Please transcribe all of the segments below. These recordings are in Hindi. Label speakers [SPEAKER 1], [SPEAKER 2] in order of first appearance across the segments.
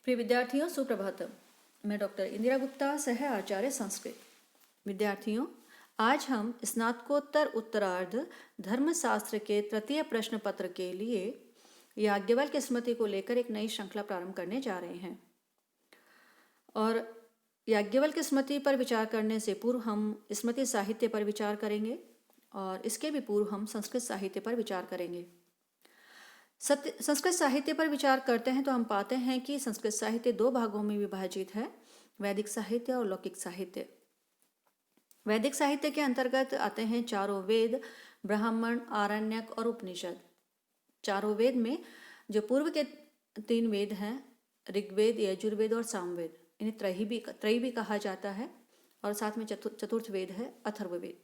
[SPEAKER 1] प्रिय विद्यार्थियों, सुप्रभातम। मैं डॉक्टर इंदिरा गुप्ता, सह आचार्य संस्कृत। विद्यार्थियों, आज हम स्नातकोत्तर उत्तरार्ध धर्मशास्त्र के तृतीय प्रश्न पत्र के लिए याज्ञवल्क्य स्मृति को लेकर एक नई श्रृंखला प्रारंभ करने जा रहे हैं। और याज्ञवल्क्य स्मृति पर विचार करने से पूर्व हम स्मृति साहित्य पर विचार करेंगे और इसके भी पूर्व हम संस्कृत साहित्य पर विचार करेंगे। संस्कृत साहित्य पर विचार करते हैं तो हम पाते हैं कि संस्कृत साहित्य दो भागों में विभाजित है, वैदिक साहित्य और लौकिक साहित्य। वैदिक साहित्य के अंतर्गत आते हैं चारों वेद, ब्राह्मण, आरण्यक और उपनिषद। चारों वेद में जो पूर्व के तीन वेद हैं, ऋग्वेद, यजुर्वेद और सामवेद, इन्हें त्रयी भी कहा जाता है। और साथ में चतुर्थ वेद है अथर्ववेद।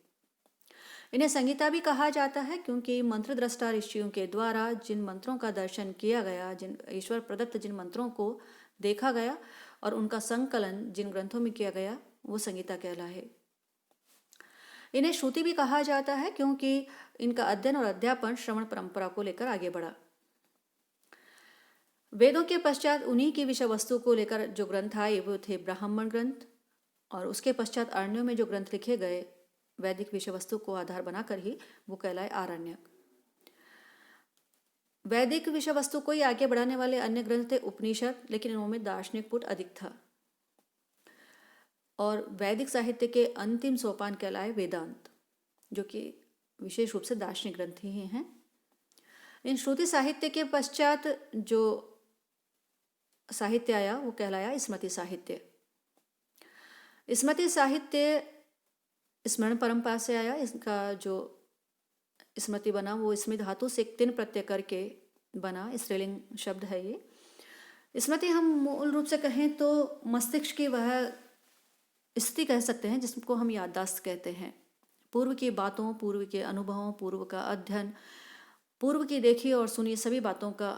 [SPEAKER 1] इन्हें संगीता भी कहा जाता है क्योंकि मंत्र दृष्टा ऋषियों के द्वारा जिन मंत्रों का दर्शन किया गया, जिन ईश्वर प्रदत्त जिन मंत्रों को देखा गया और उनका संकलन जिन ग्रंथों में किया गया, वो संगीता कहलाए। इन्हें श्रुति भी कहा जाता है क्योंकि इनका अध्ययन और अध्यापन श्रवण परंपरा को लेकर आगे बढ़ा। वेदों के पश्चात उन्हीं की विषय वस्तु को लेकर जो ग्रंथ आए वो थे ब्राह्मण ग्रंथ, और उसके पश्चात अरण्यों में जो ग्रंथ लिखे गए वैदिक विषय वस्तु को आधार बनाकर ही, वो कहलाए आरण्यक। वैदिक विषय वस्तु को ही आगे बढ़ाने वाले अन्य ग्रंथ थे उपनिषद, लेकिन इनमें दार्शनिक पुट अधिक था। और वैदिक साहित्य के अंतिम सोपान कहलाए वेदांत, जो कि विशेष रूप से दार्शनिक ग्रंथ ही हैं। इन श्रुति साहित्य के पश्चात जो साहित्य आया वो कहलाया स्मृति साहित्य। स्मृति साहित्य स्मरण परंपरा से आया। इसका जो स्मृति बना वो स्मृति धातु से तीन प्रत्यय करके बना, स्त्रीलिंग शब्द है ये। स्मृति हम मूल रूप से कहें तो मस्तिष्क की वह स्थिति कह सकते हैं जिसको हम याददाश्त कहते हैं। पूर्व की बातों, पूर्व के अनुभवों, पूर्व का अध्ययन, पूर्व की देखी और सुनी सभी बातों का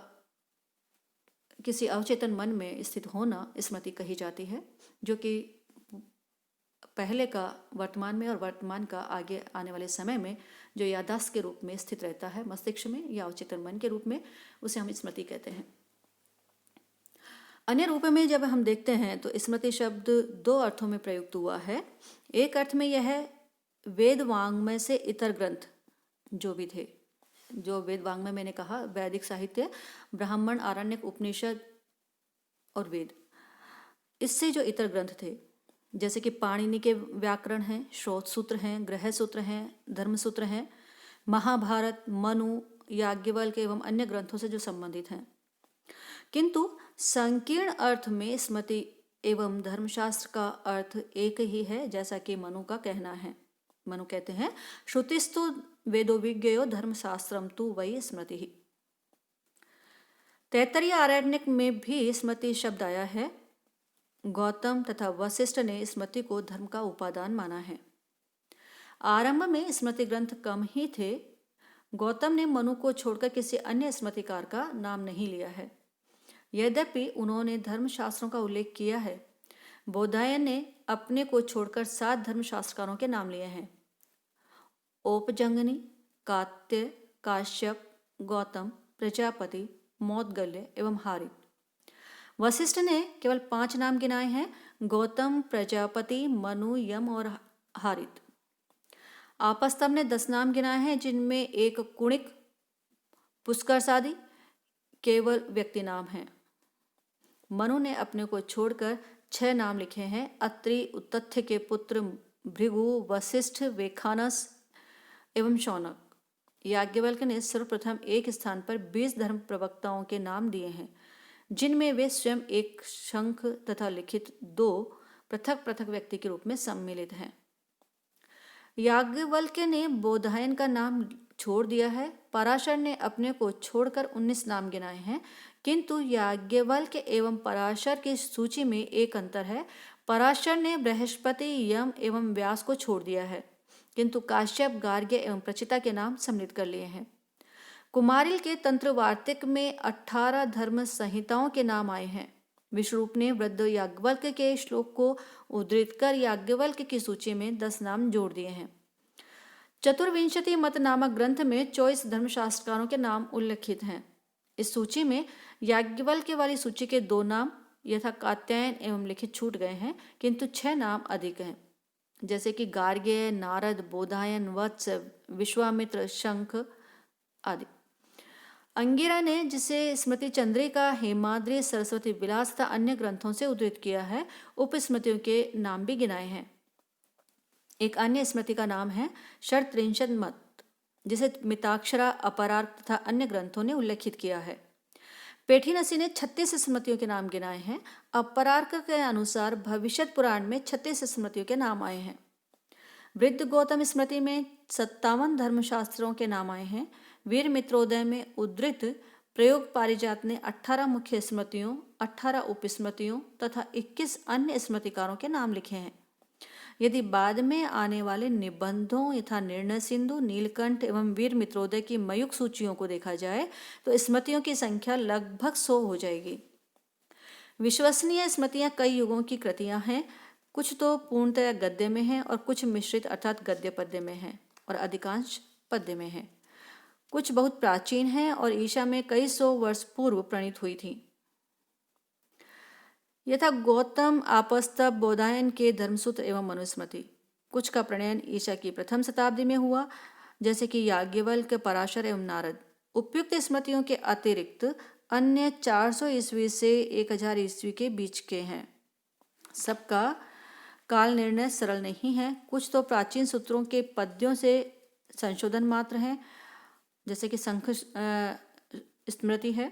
[SPEAKER 1] किसी अवचेतन मन में स्थित होना स्मृति कही जाती है, जो कि पहले का वर्तमान में और वर्तमान का आगे आने वाले समय में जो याददाश्त के रूप में स्थित रहता है मस्तिष्क में या अवचेतन मन के रूप में, उसे हम स्मृति कहते हैं। अन्य रूप में जब हम देखते हैं तो स्मृति शब्द दो अर्थों में प्रयुक्त हुआ है। एक अर्थ में यह है वेद वाङ्मय से इतर ग्रंथ जो भी थे, जो वेद वाङ्मय मैंने कहा वैदिक साहित्य, ब्राह्मण, आरण्यक, उपनिषद और वेद, इससे जो इतर ग्रंथ थे जैसे कि पाणिनि के व्याकरण हैं, श्रोत सूत्र हैं, ग्रह सूत्र हैं, धर्म सूत्र हैं, महाभारत, मनु, याज्ञवल्क्य एवं अन्य ग्रंथों से जो संबंधित हैं। किंतु संकीर्ण अर्थ में स्मृति एवं धर्मशास्त्र का अर्थ एक ही है, जैसा कि मनु का कहना है। मनु कहते हैं श्रुतिस्तु वेदो विज्ञेयो धर्मशास्त्रम तु वही स्मृति ही। तैत्तरीय आरण्यक में भी स्मृति शब्द आया है। गौतम तथा वशिष्ठ ने स्मृति को धर्म का उपादान माना है। आरंभ में स्मृति ग्रंथ कम ही थे। गौतम ने मनु को छोड़कर किसी अन्य स्मृतिकार का नाम नहीं लिया है, यद्यपि उन्होंने धर्मशास्त्रों का उल्लेख किया है। बोधायन ने अपने को छोड़कर 7 धर्मशास्त्रकारों के नाम लिए हैं: औपजंगनी, कात्य, काश्यप, गौतम, प्रजापति, मौद्गल्य एवं हारित। वशिष्ठ ने केवल 5 नाम गिनाए हैं: गौतम, प्रजापति, मनु, यम और हारित। आपस्तम्भ ने 10 नाम गिनाए हैं, जिनमें एक कुणिक, पुष्करसादी केवल व्यक्ति नाम हैं। मनु ने अपने को छोड़कर 6 नाम लिखे हैं: अत्रि, उत्तथ्य के पुत्र भृगु, वशिष्ठ, वेखानस एवं शौनक। याज्ञवल्क्य ने सर्वप्रथम एक स्थान पर 20 धर्म प्रवक्ताओं के नाम दिए हैं, जिनमें वे स्वयं एक शंख तथा लिखित 2 पृथक पृथक व्यक्ति के रूप में सम्मिलित हैं। याज्ञवल्क्य ने बोधायन का नाम छोड़ दिया है। पराशर ने अपने को छोड़कर 19 नाम गिनाए हैं, किंतु याज्ञवल्क्य एवं पराशर की सूची में एक अंतर है। पराशर ने बृहस्पति, यम एवं व्यास को छोड़ दिया है, किंतु काश्यप, गार्ग्य एवं प्रचिता के नाम सम्मिलित कर लिए हैं। कुमारिल के तंत्र वार्तिक में 18 धर्म संहिताओं के नाम आए हैं। विश्वरूप ने वृद्ध याज्ञवल्क्य के श्लोक को उद्धृत कर याज्ञवल्क्य की सूची में 10 नाम जोड़ दिए हैं। चतुर्विंशति मत नामक ग्रंथ में 24 धर्मशास्त्रकारों के नाम उल्लिखित हैं। इस सूची में याज्ञवल्क्य वाली सूची के 2 नाम यथा कात्यायन एवं लिखित छूट गए हैं, किंतु 6 नाम अधिक हैं, जैसे कि गार्ग्य, नारद, बोधायन, वत्स, विश्वामित्र, शंख आदि। अंगिरा ने, जिसे स्मृति चंद्रिका, हेमाद्रि, सरस्वती विलास तथा अन्य ग्रंथों से उद्धृत किया है, उपस्मृतियों के नाम भी गिनाए हैं। एक अन्य स्मृति का नाम है षट्त्रिंशत् मत, जिसे मिताक्षरा, अपरार्क तथा अन्य ग्रंथों ने उल्लेखित किया है। पेठीनसी ने 36 स्मृतियों के नाम गिनाए हैं। अपरार्क के अनुसार भविष्यत पुराण में 36 स्मृतियों के नाम आए हैं। वृद्ध गौतम स्मृति में 57 धर्मशास्त्रों के नाम आए हैं। वीर मित्रोदय में उद्धृत प्रयोग पारिजात ने 18 मुख्य स्मृतियों, 18 उपस्मृतियों तथा 21 अन्य स्मृतिकारों के नाम लिखे हैं। यदि बाद में आने वाले निबंधों यथा निर्णय सिंधु, नीलकंठ एवं वीर मित्रोदय की मयूख सूचियों को देखा जाए तो स्मृतियों की संख्या लगभग 100 हो जाएगी। विश्वसनीय स्मृतियां कई युगों की कृतियां हैं। कुछ तो पूर्णतया गद्य में हैं और कुछ मिश्रित अर्थात गद्य पद्य में हैं और अधिकांश पद्य में हैं। कुछ बहुत प्राचीन हैं और ईशा में कई 100 वर्ष पूर्व प्रणीत हुई थी। यथा गौतम, आपस्तव, बोधायन के धर्मसूत्र एवं मनुस्मृति। कुछ का प्रणयन ईसा की प्रथम शताब्दी में हुआ, जैसे कि याज्ञवल्क्य, पराशर एवं नारद। उपयुक्त स्मृतियों के अतिरिक्त अन्य 400 ईस्वी से 1000 ईस्वी के बीच के हैं। सबका काल निर्णय सरल नहीं है। कुछ तो प्राचीन सूत्रों के पद्यों से संशोधन मात्र हैं, जैसे कि शंख स्मृति है।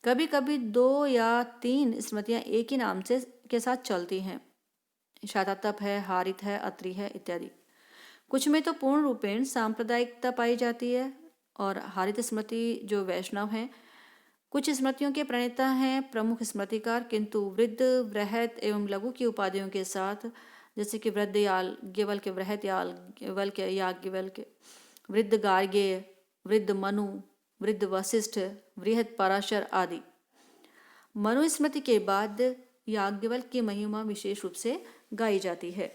[SPEAKER 1] कभी कभी 2 या 3 स्मृतियां एक ही नाम से के साथ चलती हैं। शातातप है, हारित है, अत्रि है इत्यादि। कुछ में तो पूर्ण रूपेण सांप्रदायिकता पाई जाती है और हारित स्मृति जो वैष्णव हैं। कुछ स्मृतियों के प्रणेता हैं प्रमुख स्मृतिकार, किंतु वृद्ध, बृहत एवं लघु की उपाधियों के साथ, जैसे कि वृद्ध याज्ञवल्क्य, बृहत याज्ञवल्क्य, वृद्ध गार्ग्य, वृद्ध मनु, वृद्ध वशिष्ठ, बृहत पराशर आदि। मनुस्मृति के बाद याज्ञवल्क्य की महिमा विशेष रूप से गाई जाती है।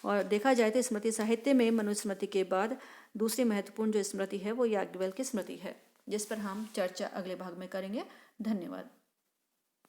[SPEAKER 1] और देखा जाए तो स्मृति साहित्य में मनुस्मृति के बाद दूसरी महत्वपूर्ण जो स्मृति है वो याज्ञवल्क्य की स्मृति है, जिस पर हम चर्चा अगले भाग में करेंगे। धन्यवाद।